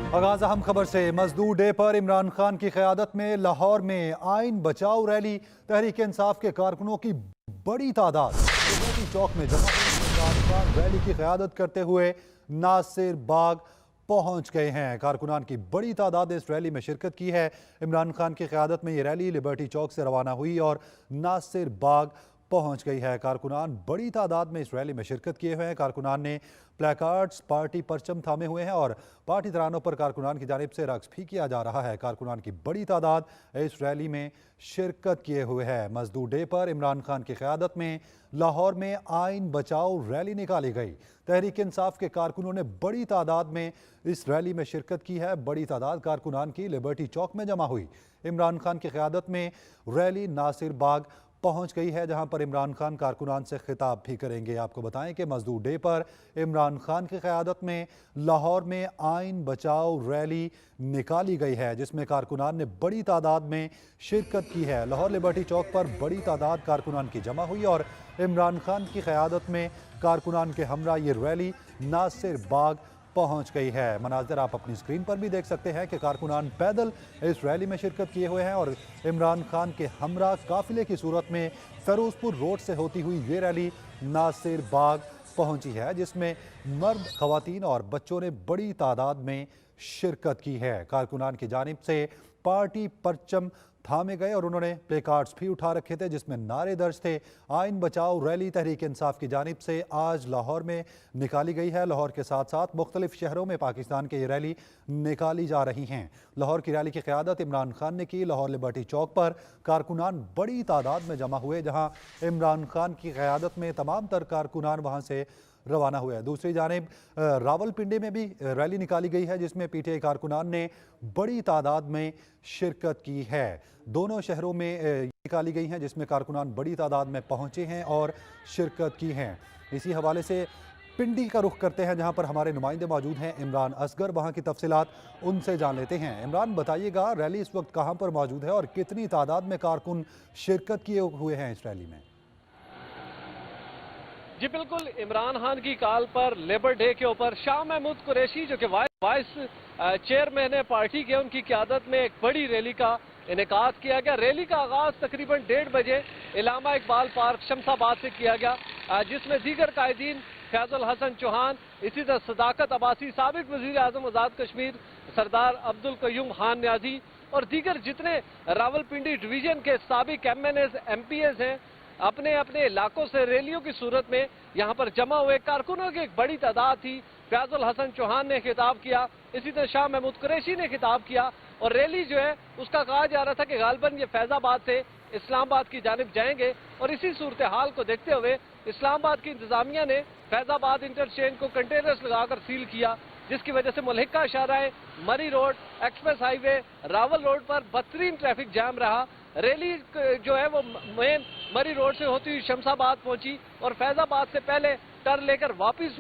आगाज अहम खबर से मजदूर डे पर इमरान खान की क़यादत में लाहौर में आइन बचाओ रैली। तहरीक इंसाफ के कारकुनों की बड़ी तादाद लिबर्टी चौक में जमा हुई। इमरान खान रैली की क़यादत करते हुए नासिर बाग पहुंच गए हैं। कारकुनान की बड़ी तादाद ने इस रैली में शिरकत की है। इमरान खान की क़यादत में ये रैली लिबर्टी चौक से रवाना हुई और नासिर बाग पहुंच गई है। कारकुनान बड़ी तादाद में इस रैली में शिरकत किए हुए हैं। कारकुनान ने प्लेकार्ड्स, पार्टी परचम थामे हुए हैं और पार्टी तरानों पर कारकुनान की जानिब से रक्स भी किया जा रहा है। कारकुनान की बड़ी तादाद इस रैली में शिरकत किए हुए है। मजदूर डे पर इमरान खान की क़यादत में लाहौर में आइन बचाओ रैली निकाली गई। तहरीक इंसाफ के कारकुनों ने बड़ी तादाद में इस रैली में शिरकत की है। बड़ी तादाद कारकुनान की लिबर्टी चौक में जमा हुई। इमरान खान की क़यादत में रैली नासिर बाग पहुंच गई है, जहां पर इमरान खान कारकुनान से खिताब भी करेंगे। आपको बताएं कि मजदूर डे पर इमरान खान की क़यादत में लाहौर में आइन बचाओ रैली निकाली गई है, जिसमें कारकुनान ने बड़ी तादाद में शिरकत की है। लाहौर लिबर्टी चौक पर बड़ी तादाद कारकुनान की जमा हुई और इमरान खान की क़यादत में कारकुनान के हमरा ये रैली नासिर बाग पहुंच गई है। मनाज़िर आप अपनी स्क्रीन पर भी देख सकते हैं कि कारकुनान पैदल इस रैली में शिरकत किए हुए हैं और इमरान खान के हमरा काफिले की सूरत में फ़िरोज़पुर रोड से होती हुई ये रैली नासिर बाग पहुंची है, जिसमें मर्द, ख़वातीन और बच्चों ने बड़ी तादाद में शिरकत की है। कारकुनान की जानिब से पार्टी परचम थामे गए और उन्होंने प्ले कार्ड्स भी उठा रखे थे, जिसमें नारे दर्ज थे। आइन बचाओ रैली तहरीक इंसाफ की जानिब से आज लाहौर में निकाली गई है। लाहौर के साथ साथ मुख्तलिफ शहरों में पाकिस्तान के ये रैली निकाली जा रही हैं। लाहौर की रैली की क़यादत इमरान खान ने की। लाहौर लिबर्टी चौक पर कारकुनान बड़ी तादाद में जमा हुए, जहाँ इमरान खान की क़यादत में तमाम तर कारकुनान वहाँ से रवाना हुए हैं। दूसरी जानिब रावलपिंडी में भी रैली निकाली गई है, जिसमें पीटीआई कारकुनान ने बड़ी तादाद में शिरकत की है। दोनों शहरों में निकाली गई हैं, जिसमें कारकुनान बड़ी तादाद में पहुंचे हैं और शिरकत की हैं। इसी हवाले से पिंडी का रुख करते हैं, जहां पर हमारे नुमाइंदे मौजूद हैं। इमरान असगर वहां की तफसीलात उनसे जान लेते हैं। इमरान, बताइएगा रैली इस वक्त कहां पर मौजूद है और कितनी तादाद में कारकुन शिरकत किए हुए हैं इस रैली में? जी बिल्कुल, इमरान खान की कॉल पर लेबर डे के ऊपर शाह महमूद कुरैशी जो कि वाइस चेयरमैन है पार्टी के, उनकी क़यादत में एक बड़ी रैली का इनेकाद किया गया। रैली का आगाज तकरीबन 1:30 बजे इलामा इकबाल पार्क शमसाबाद से किया गया, जिसमें दीगर कायदीन फैजुल हसन चौहान, इसी तरह सदाकत अब्बासी, साबिक वज़ीर आज़म आज़ाद कश्मीर सरदार अब्दुल कयूम खान न्याजी और दीगर जितने रावलपिंडी डिवीजन के साबिक MNAs MPAs हैं, अपने अपने इलाकों से रैलियों की सूरत में यहाँ पर जमा हुए। कारकुनों की एक बड़ी तादाद थी। फैजुल हसन चौहान ने खिताब किया, इसी तरह शाह महमूद कुरैशी ने खिताब किया और रैली जो है उसका कहा जा रहा था कि गालिबन ये फैजाबाद से इस्लामाबाद की जानिब जाएंगे। और इसी सूरत हाल को देखते हुए इस्लामाबाद की इंतजामिया ने फैजाबाद इंटरचेंज को कंटेनर्स लगाकर सील किया, जिसकी वजह से मुल्हिका शाहराह, मरी road, express highway, Rawal road पर बदतरीन ट्रैफिक जाम रहा। रैली जो है वो मेन मरी रोड से होती हुई शमसाबाद पहुंची और फैजाबाद से पहले टर्न लेकर वापस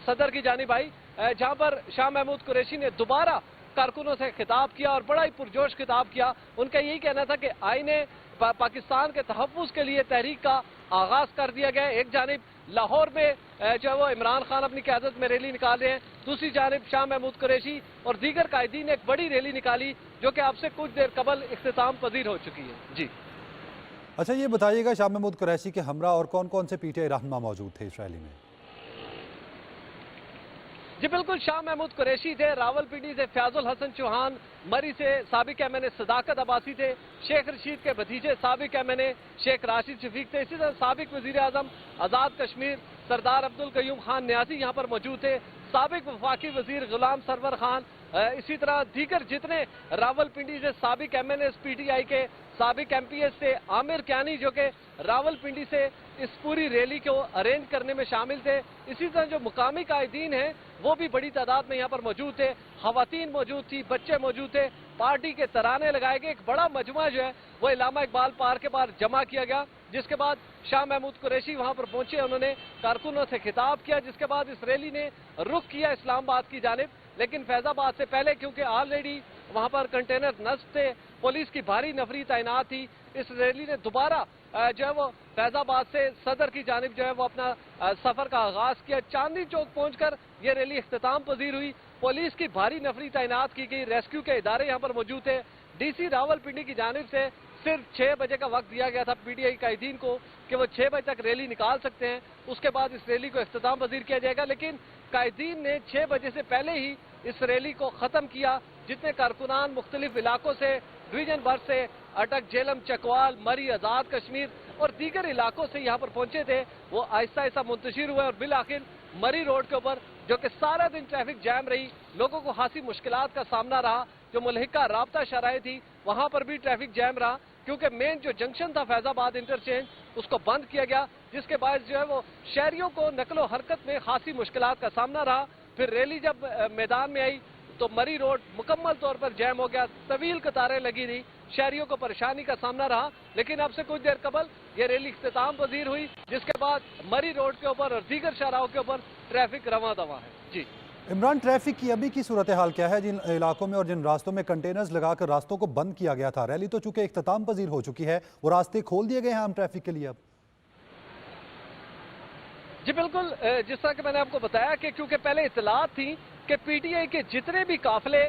सदर की जानिब आई, जहां पर शाह महमूद कुरैशी ने दोबारा कारकुनों से खिताब किया और बड़ा ही पुरजोश खिताब किया। उनका यही कहना था कि आईने पाकिस्तान के तहफ़्फ़ुज़ के लिए तहरीक का आगाज कर दिया गया। एक जानिब लाहौर में जो है वो इमरान खान अपनी क़यादत में रैली निकाल रहे हैं, दूसरी जानिब शाह महमूद कुरैशी और दीगर कायदीन ने एक बड़ी रैली निकाली, जो कि आपसे कुछ देर कबल इख्तिताम पजीर हो चुकी है। जी अच्छा, ये बताइएगा शाह महमूद कुरैशी के हमरा और कौन कौन से पीटीआई रहनुमा मौजूद थे इस रैली में? जी बिल्कुल, शाह महमूद कुरैशी थे, रावलपिंडी से फैजुल हसन चौहान, मरी से साबिक MNA सदाकत अब्बासी थे, शेख रशीद के भतीजे साबिक MNA शेख राशिद शफीक थे, इसी तरह साबिक वज़ीर आज़म आज़ाद कश्मीर सरदार अब्दुल कयूम खान न्याजी यहाँ पर मौजूद थे, साबिक वफाकी वज़ीर गुलाम सरवर खान, इसी तरह दीगर जितने रावलपिंडी से साबिक MNAs PTI के साबिक MPAs थे, आमिर क्यानी जो कि रावलपिंडी से इस पूरी रैली को अरेंज करने में शामिल थे। इसी तरह जो मुकामी कायदीन हैं वो भी बड़ी तादाद में यहाँ पर मौजूद थे, ख़वातीन मौजूद थी, बच्चे मौजूद थे। पार्टी के तराने लगाए गए, एक बड़ा मजमा जो है वो इलामा इकबाल पार्क के बाहर जमा किया गया, जिसके बाद शाह महमूद कुरैशी वहाँ पर पहुंचे, उन्होंने कारकुनों से खिताब किया, जिसके बाद इस रैली ने रुख किया इस्लामाबाद की जानिब। लेकिन फैजाबाद से पहले क्योंकि ऑलरेडी वहाँ पर कंटेनर नस्ब थे, पुलिस की भारी नफरी तैनात थी, इस रैली ने दोबारा जो है वो फैजाबाद से सदर की जानिब जो है वो अपना सफर का आगाज किया। चांदनी चौक पहुंचकर ये रैली इख्तिताम पजीर हुई पुलिस की भारी नफरी तैनात की गई, रेस्क्यू के इदारे यहाँ पर मौजूद थे। डीसी रावलपिंडी की जानिब से सिर्फ 6 बजे का वक्त दिया गया था पीटीआई कायदीन को कि वो 6 बजे तक रैली निकाल सकते हैं, उसके बाद इस रैली को इख्तिताम पजीर किया जाएगा। लेकिन कायदीन ने 6 बजे से पहले ही इस रैली को ख़त्म किया। जितने कारकुनान मुख्तलिफ इलाकों से, डिवीजन भर से, अटक, झेलम, चकवाल, मरी, आज़ाद कश्मीर और दीगर इलाकों से यहाँ पर पहुंचे थे, वो आहिस्ता आहिस्ता मुंतशिर हुए और बिल आखिर मरी रोड के ऊपर, जो कि सारा दिन ट्रैफिक जैम रही, लोगों को खासी मुश्किलात का सामना रहा। जो मुल्हिका राब्ता शराय थी वहां पर भी ट्रैफिक जैम रहा, क्योंकि मेन जो जंक्शन था फैजाबाद इंटरचेंज, उसको बंद किया गया, जिसके बाद जो है वो शहरियों को नकलो हरकत में खासी मुश्किलात का सामना रहा। फिर रैली जब मैदान में आई तो मरी रोड मुकम्मल तौर पर जैम हो गया, तवील कतारें लगी रही, शहरियों को परेशानी का सामना रहा। लेकिन अब से कुछ देर कबल ये रैली इख्तिताम पजीर हुई, जिसके बाद मरी रोड के ऊपर और दीगर शाहराहों के ऊपर ट्रैफिक रवां दवा है। जी इमरान, ट्रैफिक की अभी की सूरत हाल क्या है जिन इलाकों में और जिन रास्तों में कंटेनर्स लगाकर रास्तों को बंद किया गया था? रैली तो चूंकि इख्तिताम पजीर हो चुकी है, वो रास्ते खोल दिए गए हैं आम ट्रैफिक के लिए अब? जी बिल्कुल, जिस तरह कि मैंने आपको बताया कि क्योंकि पहले इतलात थी कि पीटीआई के जितने भी काफिले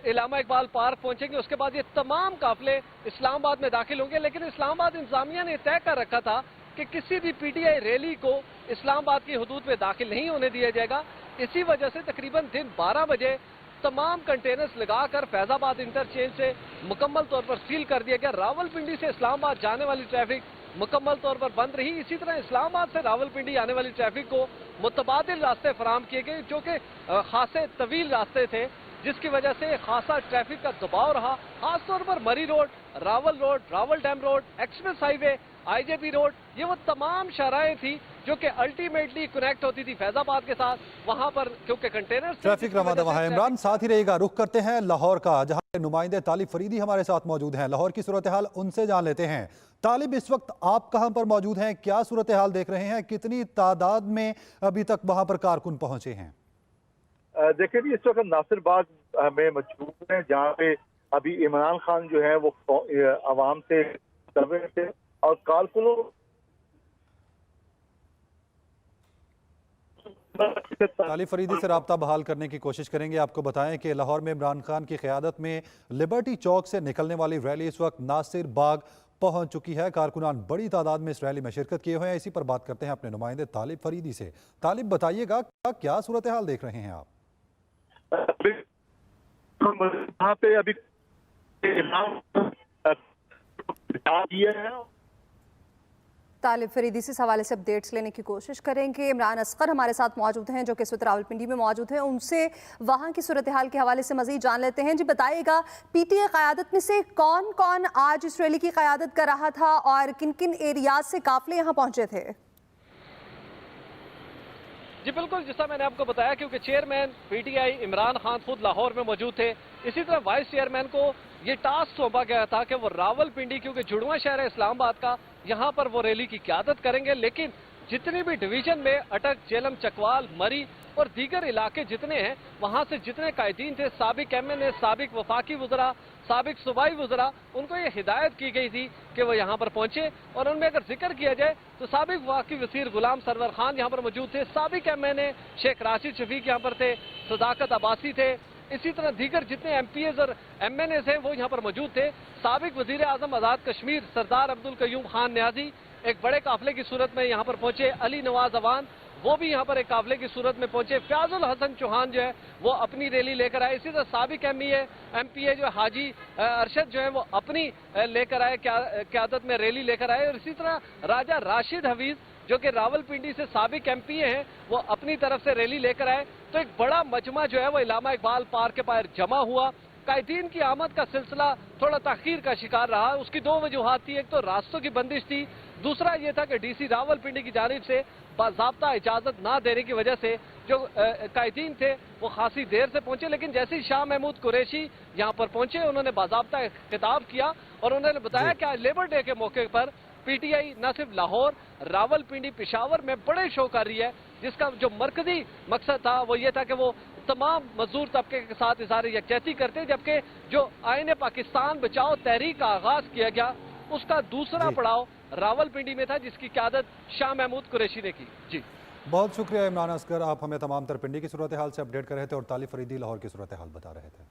इलामा इकबाल पार्क पहुंचेंगे, उसके बाद ये तमाम काफिले इस्लामाबाद में दाखिल होंगे। लेकिन इस्लामाबाद इंतजामिया ने तय कर रखा था कि किसी भी पीटीआई रैली को इस्लामाबाद की हदूद में दाखिल नहीं होने दिया जाएगा। इसी वजह से तकरीबन दिन 12 बजे तमाम कंटेनर्स लगाकर फैजाबाद इंटरचेंज से मुकम्मल तौर पर सील कर दिया गया। रावलपिंडी से इस्लामाबाद जाने वाली ट्रैफिक मुकम्मल तौर पर बंद रही। इसी तरह इस्लामाबाद से रावलपिंडी आने वाली ट्रैफिक को मुतबादिल रास्ते फराहम किए गए, जो कि खासे तवील रास्ते थे, जिसकी वजह से खासा ट्रैफिक का दबाव रहा। खासतौर पर मरी road, Rawal dam road, express highway, IJP road, ये वो तमाम शाहराहें थी जो कि अल्टीमेटली कनेक्ट होती थी फैजाबाद के साथ। वहां पर क्योंकि कंटेनर ट्रैफिक रवा दवा है। इमरान साथ ही रहेगा, रुख करते हैं लाहौर का, जहां नुमाइंदे तालिब फरीदी हमारे साथ मौजूद हैं। लाहौर की सूरत हाल उनसे जान लेते हैं। तालिब, इस वक्त आप कहां पर मौजूद हैं, क्या सूरत हाल देख रहे हैं, कितनी तादाद में अभी तक वहां पर कारकुन पहुंचे हैं? देखिए जी, इस वक्त नासिरबाग में मौजूद है, जहाँ पे अभी इमरान खान जो है वो आवाम से थे और कारकुनों तालिब फरीदी से राब्ता बहाल करने की कोशिश करेंगे। आपको बताएं कि लाहौर में इमरान खान की क़यादत में लिबर्टी चौक से निकलने वाली रैली इस वक्त नासिर बाग पहुंच चुकी है। कारकुनान बड़ी तादाद में इस रैली में शिरकत किए हुए हैं। इसी पर बात करते हैं अपने नुमाइंदे तालिब फरीदी से। तालिब, बताइएगा क्या सूरत हाल देख रहे हैं आप? यहाँ पे अभी तालिब फरीदी से इस हवाले से अपडेट्स लेने की कोशिश करेंगे। इमरान असगर हमारे साथ मौजूद हैं, जो कि इस वक्त रावलपिंडी में मौजूद हैं, उनसे वहाँ की सूरत हाल के हवाले से मज़ीद जान लेते हैं। जी बताइएगा, पीटीआई क़यादत में से कौन कौन आज इस रैली की क़यादत कर रहा था और किन किन एरियाज से काफिले यहाँ पहुँचे थे? जी बिल्कुल, जिसका मैंने आपको बताया, क्योंकि चेयरमैन पीटीआई इमरान खान खुद लाहौर में मौजूद थे। इसी तरह वाइस चेयरमैन को ये टास्क सौंपा गया था कि वो रावलपिंडी, क्योंकि जुड़वा शहर है इस्लामाबाद का, यहाँ पर वो रैली की क़यादत करेंगे। लेकिन जितनी भी डिवीजन में अटक, झेलम, चकवाल, मरी और दीगर इलाके जितने हैं, वहाँ से जितने कायदीन थे, साबिक एमएनए, साबिक वफाकी वज़रा, साबिक सूबाई वज़रा, उनको ये हिदायत की गई थी कि वो यहाँ पर पहुंचे। और उनमें अगर जिक्र किया जाए तो साबिक वफाकी वज़ीर गुलाम सरवर खान यहाँ पर मौजूद थे, साबिक एमएनए शेख राशिद शफीक यहाँ पर थे, सदाकत अब्बासी थे, इसी तरह दीगर जितने एमपीएज और एमएनएज हैं वो यहाँ पर मौजूद थे। साबिक वज़ीर आज़म आज़ाद कश्मीर सरदार अब्दुल कयूम खान न्याजी एक बड़े काफिले की सूरत में यहाँ पर पहुंचे। अली नवाज अवान वो भी यहाँ पर एक काफिले की सूरत में पहुंचे। फ्याजुल हसन चौहान जो है वो अपनी रैली लेकर आए। इसी तरह साबिक एमपीए जो हाजी अरशद जो है वो अपनी लेकर आए, क़यादत में रैली लेकर आए। और इसी तरह राजा राशिद हफीज जो कि रावलपिंडी से साबिक एमपीए हैं, वो अपनी तरफ से रैली लेकर आए। तो एक बड़ा मजमा जो है वो इलामा इकबाल पार्क के बाहर जमा हुआ। कायदीन की आमद का सिलसिला थोड़ा ताखीर का शिकार रहा। उसकी दो वजूहात थी, एक तो रास्तों की बंदिश थी, दूसरा ये था कि डीसी रावलपिंडी की जानिब से बाज़ाब्ता इजाज़त ना देने की वजह से जो कायदीन थे वो खासी देर से पहुंचे। लेकिन जैसे ही शाह महमूद कुरैशी यहाँ पर पहुंचे, उन्होंने बाज़ाब्ता खिताब किया और उन्होंने बताया कि आज लेबर डे के मौके पर पीटीआई न सिर्फ लाहौर, रावलपिंडी, पेशावर में बड़े शो कर रही है, जिसका जो मरकजी मकसद था वो ये था कि वो तमाम मजदूर तबके के साथ इज़हार यकजहती करते। जबकि जो आईने पाकिस्तान बचाओ तहरीक का आगाज किया गया, उसका दूसरा पड़ाव रावलपिंडी में था, जिसकी क़यादत शाह महमूद कुरैशी ने की। जी بہت شکریہ عمران اصغر، آپ ہمیں تمام تر پنڈی کی صورتحال سے اپڈیٹ کر رہے تھے اور طالب فریدی لاہور کی صورتحال بتا رہے تھے۔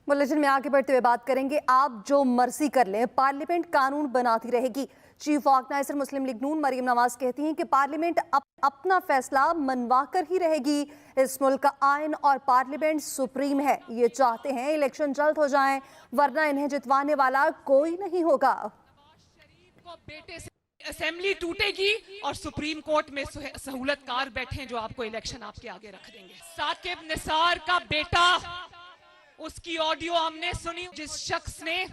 بلیٹن میں آگے بڑھتے ہوئے بات کریں گے، آپ جو مرضی کر لیں پارلیمنٹ قانون بناتی رہے گی۔ چیف آرگنائزر مسلم لیگ نون مریم نواز کہتی ہیں کہ پارلیمنٹ اپنا فیصلہ منوا کر ہی رہے گی۔ اس ملک کا آئین اور پارلیمنٹ سپریم ہے، یہ چاہتے ہیں الیکشن جلد ہو جائیں ورنہ انہیں جتوانے والا کوئی نہیں ہوگا۔ بیٹے سے اسمبلی ٹوٹے گی اور سپریم کورٹ میں سہولت کار بیٹھے ہیں جو آپ کو الیکشن آپ کے آگے رکھ دیں گے۔ ثاقب نثار کا بیٹا، اس کی آڈیو ہم نے سنی، جس شخص نے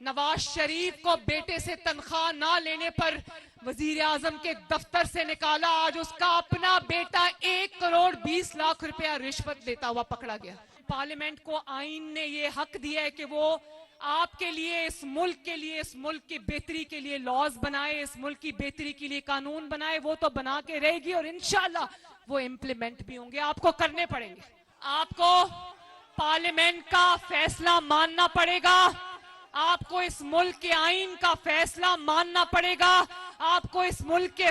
نواز شریف کو بیٹے سے تنخواہ نہ لینے پر وزیر اعظم کے دفتر سے نکالا، آج اس کا اپنا بیٹا 1,20,00,000 روپیہ رشوت دیتا ہوا پکڑا گیا۔ پارلیمنٹ کو آئین نے یہ حق دیا ہے کہ وہ آپ کے لیے، اس ملک کے لیے، اس ملک کی بہتری کے لیے لاز بنائے، اس ملک کی بہتری کے لیے قانون بنائے۔ وہ تو بنا کے رہے گی اور انشاءاللہ وہ امپلیمنٹ بھی ہوں گے، آپ کو کرنے پڑیں گے۔ آپ کو پارلیمنٹ کا فیصلہ ماننا پڑے گا، آپ کو اس ملک کے آئین کا فیصلہ ماننا پڑے گا، آپ کو اس ملک کے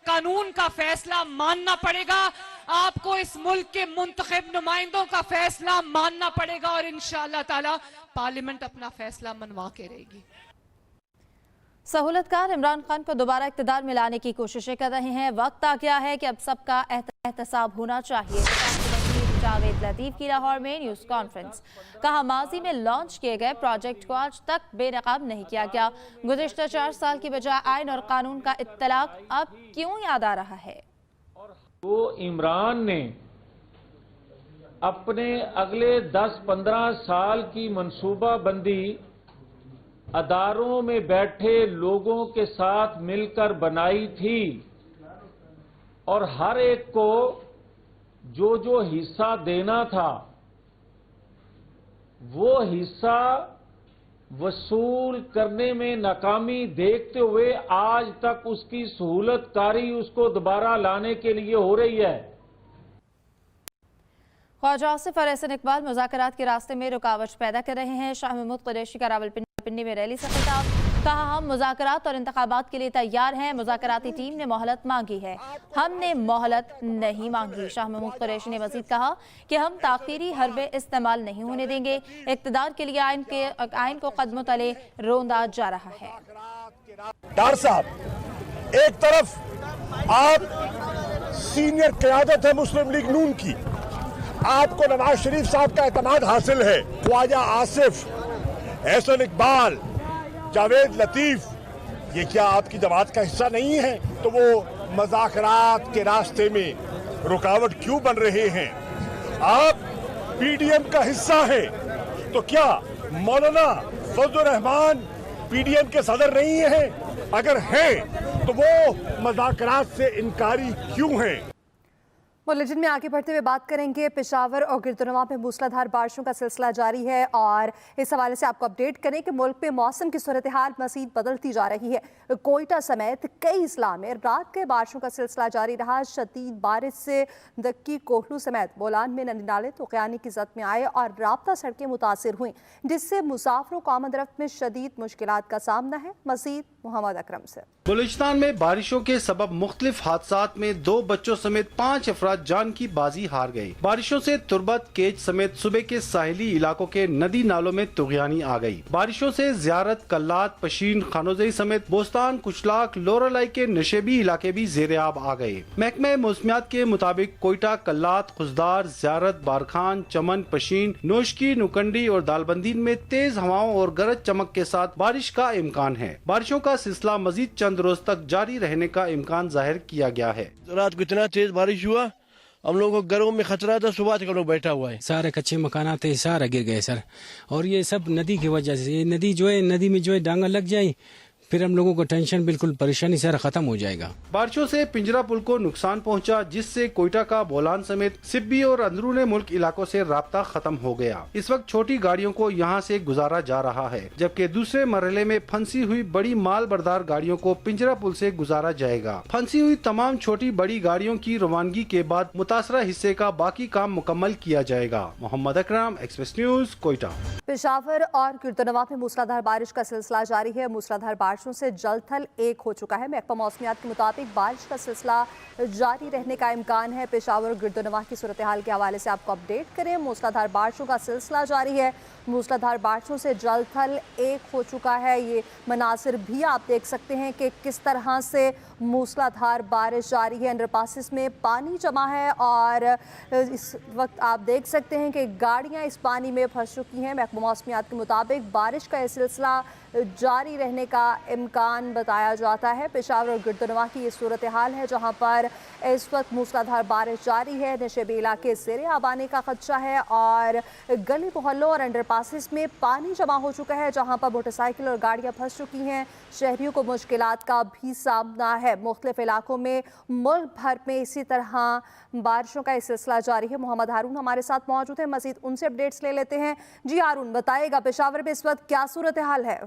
قانون کا فیصلہ ماننا پڑے گا، آپ کو اس ملک کے منتخب نمائندوں کا فیصلہ ماننا پڑے گا اور انشاءاللہ تعالی پارلیمنٹ اپنا فیصلہ منوا کے رہے گی۔ سہولت کار عمران خان کو دوبارہ اقتدار میں لانے کی کوششیں کر رہے ہیں۔ وقت آ گیا ہے کہ اب سب کا احتساب ہونا چاہیے۔ جاوید لطیف کی لاہور میں نیوز کانفرنس، کہا ماضی میں لانچ کیے گئے پروجیکٹ کو آج تک بے نقاب نہیں کیا گیا۔ گزشتہ 4 سال کی بجائے آئین اور قانون کا اطلاق اب کیوں یاد آ رہا ہے؟ وہ عمران نے اپنے اگلے 10-15 سال کی منصوبہ بندی اداروں میں بیٹھے لوگوں کے ساتھ مل کر بنائی تھی اور ہر ایک کو جو حصہ دینا تھا وہ حصہ وصول کرنے میں ناکامی دیکھتے ہوئے آج تک اس کی سہولت کاری اس کو دوبارہ لانے کے لیے ہو رہی ہے۔ خواجہ آصف اور احسن اقبال مذاکرات کے راستے میں رکاوٹ پیدا کر رہے ہیں۔ شاہ محمود قریشی کا راولپنڈی میں ریلی سے خطاب، کہا ہم مذاکرات اور انتخابات کے لیے تیار ہیں، مذاکراتی ٹیم نے مہلت مانگی ہے، ہم نے مہلت نہیں مانگی۔ شاہ محمود قریشی نے مزید کہا کہ ہم تاخیری حربے استعمال نہیں ہونے دیں گے، اقتدار کے لیے آئین کو قدموں تلے روندا جا رہا ہے۔ ڈار صاحب، ایک طرف آپ سینئر قیادت ہے مسلم لیگ نون کی، آپ کو نواز شریف صاحب کا اعتماد حاصل ہے، خواجہ آصف، احسن اقبال، جاوید لطیف، یہ کیا آپ کی جماعت کا حصہ نہیں ہے؟ تو وہ مذاکرات کے راستے میں رکاوٹ کیوں بن رہے ہیں؟ آپ پی ڈی ایم کا حصہ ہیں تو کیا مولانا فضل الرحمان پی ڈی ایم کے صدر نہیں ہیں؟ اگر ہیں تو وہ مذاکرات سے انکاری کیوں ہیں؟ بلیٹن میں آگے بڑھتے ہوئے بات کریں گے، پشاور اور گردنواں میں موسلادھار بارشوں کا سلسلہ جاری ہے اور اس حوالے سے آپ کو اپڈیٹ کریں کہ ملک میں موسم کی صورتحال مزید بدلتی جا رہی ہے۔ کوئٹہ سمیت کئی اضلاع میں رات کے بارشوں کا سلسلہ جاری رہا۔ شدید بارش سے دکی، کوہلو سمیت بولان میں ندی نالے طغیانی کی زد میں آئے اور رابطہ سڑکیں متاثر ہوئیں، جس سے مسافروں کو آمد رفت میں شدید مشکلات کا سامنا ہے۔ مزید محمد اکرم سے۔ بلوچستان میں بارشوں کے سبب مختلف حادثات میں 2 بچوں سمیت 5 افراد جان کی بازی ہار گئے۔ بارشوں سے تربت، کیچ سمیت صوبے کے ساحلی علاقوں کے ندی نالوں میں طغیانی آ گئی۔ بارشوں سے زیارت، کلات، پشین، خانوزئی سمیت بوستان، کچلاک، لورالائی کے نشیبی علاقے بھی زیر آب آ گئے۔ محکمہ موسمیات کے مطابق کوئٹہ، کلات، خزدار، زیارت، بارکھان، چمن، پشین، نوشکی، نوکنڈی اور دالبندین میں تیز ہواؤں اور گرج چمک کے ساتھ بارش کا امکان ہے۔ بارشوں کا سلسلہ مزید چند روز تک جاری رہنے کا امکان ظاہر کیا گیا ہے۔ رات کو اتنا تیز بارش ہوا، ہم لوگوں کو گھروں میں خطرہ تھا، صبح تک لوگ بیٹھا ہوا ہے۔ سارے کچے مکانات تھے، سارا گر گئے سر، اور یہ سب ندی کی وجہ سے۔ یہ ندی جو ہے، ندی میں جو ہے ڈانگا لگ جائیں، پھر ہم لوگوں کو ٹینشن، بالکل پریشانی سر ختم ہو جائے گا۔ بارشوں سے پنجرا پل کو نقصان پہنچا، جس سے کوئٹہ کا بولان سمیت سبی اور اندرون ملک علاقوں سے رابطہ ختم ہو گیا۔ اس وقت چھوٹی گاڑیوں کو یہاں سے گزارا جا رہا ہے، جبکہ دوسرے مرحلے میں پھنسی ہوئی بڑی مال بردار گاڑیوں کو پنجرا پل سے گزارا جائے گا۔ پھنسی ہوئی تمام چھوٹی بڑی گاڑیوں کی روانگی کے بعد متاثرہ حصے کا باقی کام مکمل کیا جائے گا۔ محمد اکرم، ایکسپریس نیوز، کوئٹہ۔ پشاور اور گردنواں میں موسلادھار بارش کا سلسلہ جاری ہے۔ موسلادھار بارشوں बारिशों से जल थल एक हो चुका है। महकमा मौसमियात के मुताबिक बारिश का सिलसिला जारी रहने का इम्कान है। पेशावर और गिरदोनवाह की सूरत हाल के हवाले से आपको अपडेट करें। मूसलाधार बारिशों का सिलसिला जारी है। मूसलाधार बारिशों से जल थल एक हो चुका है। ये मनासिर भी आप देख सकते हैं कि किस तरह से मूसलाधार बारिश जारी है। अंडरपासेस में पानी जमा है और इस वक्त आप देख सकते हैं कि गाड़ियां इस पानी में फंस चुकी हैं। महकमा मौसमियात के मुताबिक बारिश का यह सिलसिला जारी रहने का इम्कान बताया जाता है। पेशावर और गिरदोनवाह की ये सूरत हाल है जहां पर इस वक्त मूसलाधार बारिश जारी है। नशेबी इलाके सिरे आब आने का खदशा है और गली मोहल्लों और अंडरपासेस में पानी जमा हो चुका है जहां पर मोटरसाइकिल और गाड़ियां फंस चुकी हैं। शहरियों को मुश्किलात का भी सामना है। मुख्तलिफ इलाकों में मुल्क भर में इसी तरह बारिशों का सिलसिला जारी है। मोहम्मद हारून हमारे साथ मौजूद हैं, मजीद उनसे अपडेट्स ले लेते हैं। जी हारून, बताइएगा पेशावर में इस वक्त क्या सूरत हाल है?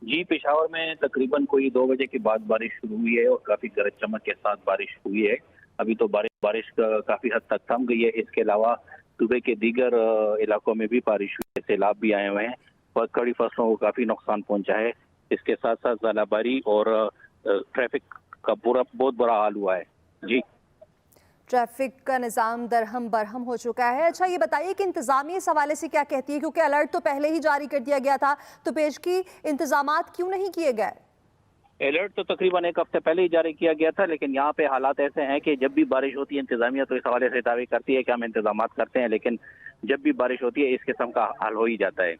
जी, पेशावर में तकरीबन कोई 2 बजे के बाद बारिश शुरू हुई है और काफी गरज चमक के साथ बारिश हुई है। अभी तो बारिश काफी हद तक थम गई है। इसके अलावा सूबे के दीगर इलाकों में भी बारिश हुई है। सैलाब भी आए हुए हैं और खड़ी फसलों को काफी नुकसान पहुंचा है। इसके साथ साथ ज़ालाबारी और ट्रैफिक का बहुत बुरा हाल हुआ है। जी, ट्रैफिक का निज़ाम दरहम बरहम हो चुका है। अच्छा, ये बताइए कि इंतज़ामिया इस हवाले से क्या कहती है, क्योंकि अलर्ट तो पहले ही जारी कर दिया गया था, तो पेशगी इंतज़ामात क्यों नहीं किए गए? अलर्ट तो तकरीबन 1 हफ्ते पहले ही जारी किया गया था, लेकिन यहाँ पे हालात ऐसे हैं कि जब भी बारिश होती है इंतज़ामिया तो इस हवाले से दावे करती है कि हम इंतज़ामात करते हैं, लेकिन जब भी बारिश होती है इस किस्म का हाल हो ही जाता है।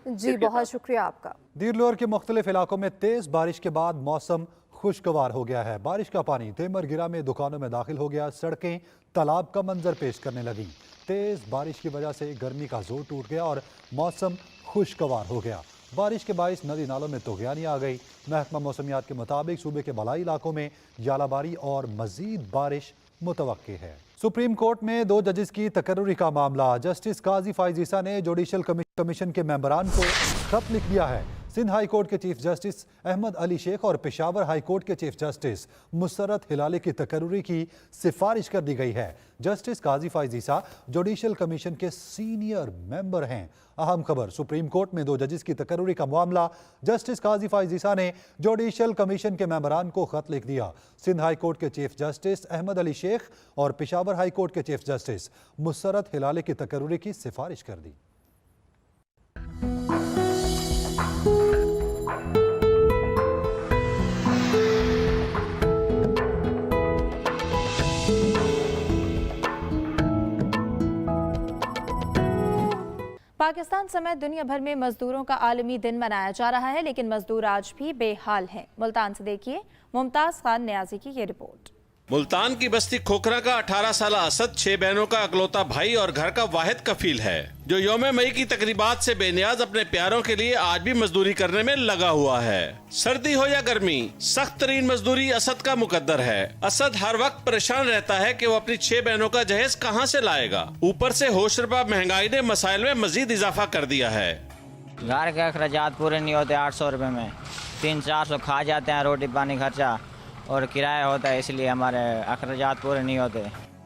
जी, बहुत शुक्रिया आपका। दीरलोर के मुख्तलिफ इलाकों में तेज़ बारिश के बाद मौसम खुशगवार हो गया है। बारिश का पानी तेमर गिरा में दुकानों में दाखिल हो गया। सड़कें तालाब का मंजर पेश करने लगी। तेज़ बारिश की वजह से गर्मी का जोर टूट गया और मौसम खुशगवार हो गया। बारिश के बाइस नदी नालों में तूफ़ानी आ गई। महकमा मौसमियात के मुताबिक सूबे के बलाई इलाकों में यालाबारी और मजीद बारिश मुतवक्के है। सुप्रीम कोर्ट में 2 जजेस की तकर्रुरी का मामला। जस्टिस काजी फाइज ईसा ने जुडिशल कमीशन के मेंबरान को खत लिख दिया है। सिंध हाई कोर्ट के चीफ जस्टिस अहमद अली शेख और पेशावर हाई कोर्ट के चीफ जस्टिस मुसर्रत हिलाली की तकर्रुरी की सिफारिश कर दी गई है। जस्टिस काजी फाइज ईसा जुडिशल कमीशन के सीनियर मेंबर हैं। अहम खबर, सुप्रीम कोर्ट में 2 जजेस की तकर्रुरी का मामला। जस्टिस काजी फाइज ईसा ने जुडिशल कमीशन के मेंबरान को खत लिख दिया। सिंध हाई कोर्ट के चीफ जस्टिस अहमद अली शेख और पेशावर हाई कोर्ट के चीफ जस्टिस मुसर्रत हिलाली की तकर्रुरी की सिफारिश कर दी। पाकिस्तान समेत दुनिया भर में मजदूरों का आलमी दिन मनाया जा रहा है, लेकिन मजदूर आज भी बेहाल हैं। मुल्तान से देखिए मुमताज खान न्याजी की ये रिपोर्ट। मुल्तान की बस्ती खोखरा का 18 साल असद 6 बहनों का अकलौता भाई और घर का वाहिद कफील है, जो यौम मई की तकरीबात से बेनियाज अपने प्यारों के लिए आज भी मजदूरी करने में लगा हुआ है। सर्दी हो या गर्मी, सख्त तरीन मजदूरी असद का मुकद्दर है। असद हर वक्त परेशान रहता है कि वो अपनी 6 बहनों का जहेज कहां से लाएगा। ऊपर से होशरबा महंगाई ने मसाइल में मजीद इजाफा कर दिया है। घर के अखराजात पूरे नहीं होते 800 रुपए में, 300-400 खा जाते हैं, रोटी पानी खर्चा और किराया होता है, इसलिए हमारे अखराजात पूरे नहीं होते।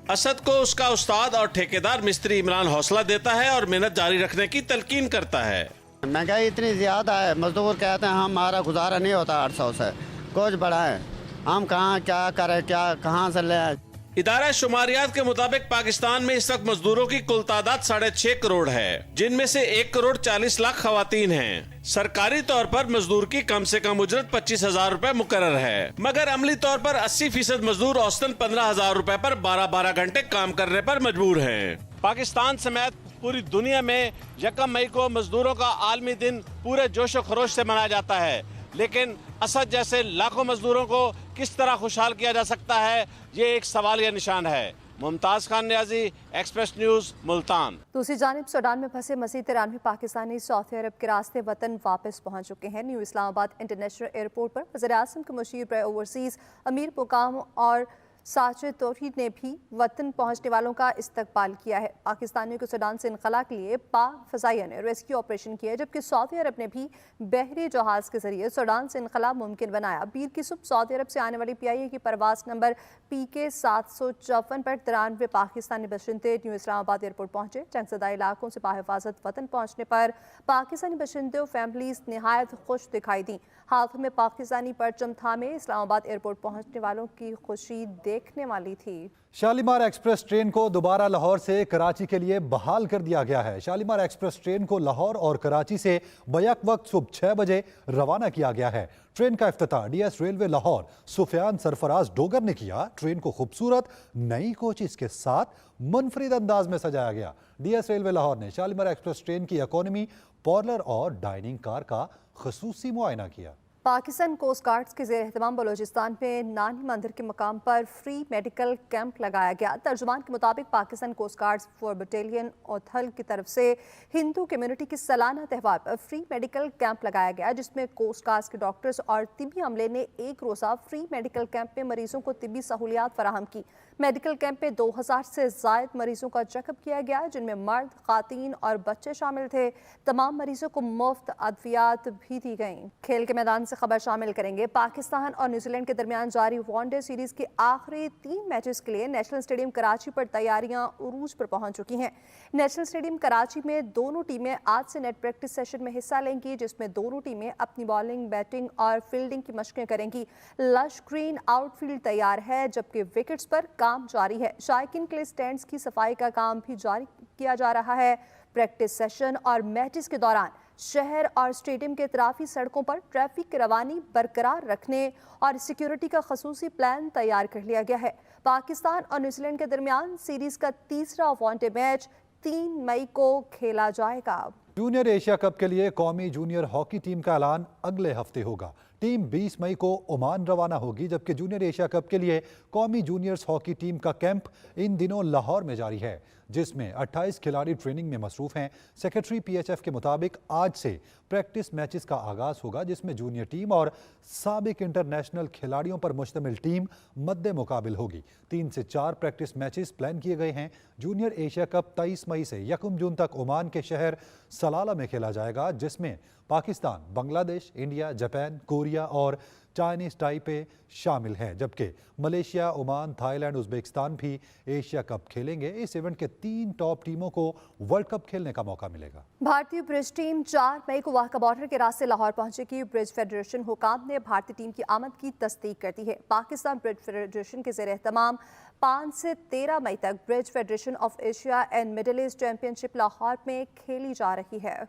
असद को उसका उस्ताद और ठेकेदार मिस्त्री इमरान हौसला देता है और मेहनत जारी रखने की तलकीन करता है। महंगाई इतनी ज्यादा है, मजदूर कहते हैं हमारा गुजारा नहीं होता 800 से, कुछ बढ़ाएं, हम कहाँ क्या करें, क्या कहाँ से ले। इदारा शुमारियात के मुताबिक पाकिस्तान में इस वक्त मजदूरों की कुल तादाद 6.5 करोड़ है, जिनमें से 1 करोड़ 40 लाख खवातीन हैं। सरकारी तौर पर मजदूर की कम से कम उजरत 25,000 रुपए मुकर्रर है, मगर अमली तौर पर 80% मजदूर औसतन 15,000 रुपए पर 12-12 घंटे काम करने पर मजबूर हैं। पाकिस्तान समेत पूरी दुनिया में 1 मई को मजदूरों का आलमी दिन पूरे जोशो खरोश से मनाया जाता है, लेकिन असद जैसे लाखों मजदूरों को किस तरह खुशहाल किया जा सकता है, ये एक सवालिया निशान है। Mumtaz Khan Niazi, express news, Multan. दूसरी जानिब सूडान में फंसे मज़ीद 93 पाकिस्तानी सऊदी अरब के रास्ते वतन वापस पहुंच चुके हैं। न्यू इस्लामाबाद इंटरनेशनल एयरपोर्ट पर वज़ीर आज़म के मुशीर पर ओवरसीज़ अमीर मुकाम और साजिद तौहीद ने भी वतन पहुंचने वालों का इस्तकबाल किया है। पाकिस्तानियों को सूडान से इनखला के लिए पाक फ़ज़ाइया ने रेस्क्यू ऑपरेशन किया है, जबकि सऊदी अरब ने भी बहरी जहाज़ के जरिए सूडान से इनखला मुमकिन बनाया। पीर की सुबह सऊदी अरब से आने वाली PIA की परवाज़ नंबर PK 754 पर 93 पाकिस्तानी बशिंदे न्यू इस्लामाबाद एयरपोर्ट पहुंचे। जंगज़दा इलाकों से बाहिफाजत वतन पहुंचने पर पाकिस्तानी बशिंदे और फैमिलीज नहायत खुश दिखाई दी। हाथों में पाकिस्तानी परचम थामे इस्लामाबाद एयरपोर्ट पहुंचने वालों की खुशी देखने वाली थी। शालीमार एक्सप्रेस ट्रेन को दोबारा लाहौर से कराची के लिए बहाल कर दिया गया है। शालीमार एक्सप्रेस ट्रेन को लाहौर और कराची से बैक वक्त सुबह 6 बजे रवाना किया गया है। ट्रेन का इफ्तिताह DS रेलवे लाहौर सुफियान सरफराज डोगर ने किया। ट्रेन को खूबसूरत नई कोचेस के साथ मुनफरिद अंदाज में सजाया गया। DS रेलवे लाहौर ने शालीमार एक्सप्रेस ट्रेन की इकोनॉमी, पार्लर और डाइनिंग कार का खसूसी मुआयना किया। पाकिस्तान कोस्ट गार्ड्स के ज़ेर एहतमाम बलूचिस्तान में नानी मंदिर के मकाम पर फ्री मेडिकल कैंप लगाया गया। तर्जुमान के मुताबिक पाकिस्तान कोस्ट गार्ड्स 4 बटालियन ओथल की तरफ से हिंदू कम्युनिटी के सालाना त्यौहार पर फ्री मेडिकल कैंप लगाया गया, जिसमें कोस्ट गार्ड्स के डॉक्टर्स और तिबी अमले ने एक रोज़ा फ्री मेडिकल कैंप में मरीजों को तिबी सहूलियात फराहम की। मेडिकल कैंप में 2000 से ज़ायद मरीजों का चेकअप किया गया, जिनमें मर्द, खातीन और बच्चे शामिल थे। तमाम मरीजों को मुफ्त अद्वियात भी दी गईं। खेल के मैदान से खबर शामिल करेंगे। पाकिस्तान और न्यूजीलैंड के दरमियान जारी वनडे सीरीज के आखिरी 3 मैचेस के लिए नेशनल स्टेडियम कराची पर तैयारियां उरूज पर पहुंच चुकी हैं। नेशनल स्टेडियम कराची में दोनों टीमें आज से नेट प्रैक्टिस सेशन में हिस्सा लेंगी, जिसमें दोनों टीमें अपनी बॉलिंग, बैटिंग और फील्डिंग की मशकें करेंगी। लश ग्रीन आउटफील्ड तैयार है, जबकि विकेट्स पर काम जारी है। शायकीन के लिए स्टैंड्स की सफाई का काम भी जारी किया जा रहा है। प्रैक्टिस सेशन और मैचेस के दौरान शहर और स्टेडियम के इतराफी सड़कों पर ट्रैफिक की रवानी बरकरार रखने और सिक्योरिटी का खसूसी प्लान तैयार कर लिया गया है। पाकिस्तान और न्यूजीलैंड के दरमियान सीरीज का तीसरा वनडे मैच 3 मई को खेला जाएगा। जूनियर एशिया कप के लिए कौमी जूनियर हॉकी टीम का ऐलान अगले हफ्ते होगा। टीम 20 मई को ओमान रवाना होगी, जबकि जूनियर एशिया कप के लिए कौमी जूनियर्स हॉकी टीम का कैंप इन दिनों लाहौर में जारी है, जिसमें 28 खिलाड़ी ट्रेनिंग में मसरूफ हैं। सेक्रेटरी PHF के मुताबिक आज से प्रैक्टिस मैचेस का आगाज होगा, जिसमें जूनियर टीम और साबिक इंटरनेशनल खिलाड़ियों पर मुश्तमिल टीम मद्दे मुकाबिल होगी। 3 से 4 प्रैक्टिस मैचेस प्लान किए गए हैं। जूनियर एशिया कप 23 मई से 1 जून तक ओमान के शहर सलाला में खेला जाएगा, जिसमें Pakistan, Bangladesh, India, Japan, Korea और चाइनीज ताइपे शामिल हैं, जबकि मलेशिया, ओमान, थाईलैंड, उज्बेकिस्तान भी एशिया कप खेलेंगे। इस इवेंट के 3 टॉप टीमों को वर्ल्ड कप खेलने का मौका मिलेगा। भारतीय ब्रिज टीम 4 मई को वाहका बॉर्डर के रास्ते लाहौर पहुंचेगी। ब्रिज फेडरेशन हुकाम ने भारतीय टीम की आमद की तस्दीक कर दी है। पाकिस्तान ब्रिज फेडरेशन के ज़ेर एहतमाम 5 से 13 मई तक bridge federation of Asia and middle east championship Lahore में खेली जा रही है।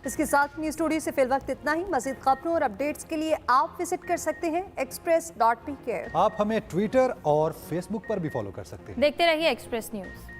इसके साथ न्यूज़ स्टूडियो से फिलवक्त इतना ही। मज़ीद खबरों और अपडेट्स के लिए आप विजिट कर सकते हैं express.pk। आप हमें ट्विटर और फेसबुक पर भी फॉलो कर सकते हैं। देखते रहिए एक्सप्रेस न्यूज़।